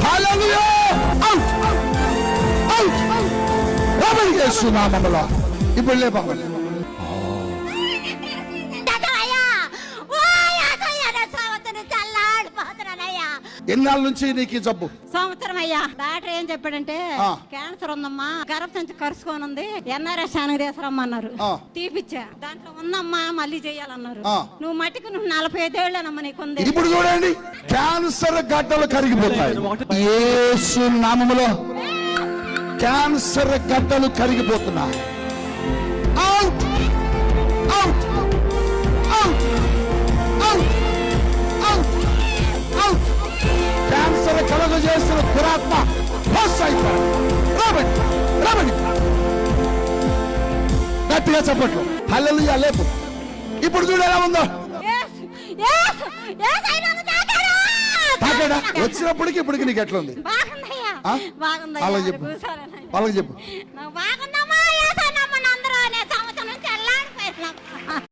హల్లెలూయా. Out out రాబడి యేసు నామములో ఇప్పుడు లేపండి. ఎన్నాళ్ళ నుంచి నీకు ఈ జబ్బు? సంవత్సరం అయ్యా. డాక్టర్ ఏం చెప్పాడంటే క్యాన్సర్ ఉందమ్మా, గర్భసంచి కరుచుకొని ఉంది, ఎన్ఆర్ఎస్ తీసుకురమ్మన్నారు. తీపిచ్చా, దాంట్లో ఉందమ్మా మళ్ళీ చెయ్యాలన్నారు. నువ్వు మట్టికి 45 ఏళ్ళనమ్మా నీకుంది. ఇప్పుడు చూడండి, క్యాన్సర్ గడ్డలు కరిగిపోతాయి యేసు నామములో. క్యాన్సర్ గడ్డలు కరిగిపోతున్నాయి. Out out out out out out. Cancer కలుగ చేసిన దురాత్మ రాబడి రాబడి. గట్టిగా చెప్పట్లు. హల్లెలూయా లేపు. ఇప్పుడు చూడు ఎలా ఉందో. తాకాడా? వచ్చినప్పటికి ఇప్పటికి నీకు ఎట్లా ఉంది? బాగుందయ్యా, బాగుందయ్యా. వాళ్ళకి చెప్పు, వాళ్ళకి చెప్పు.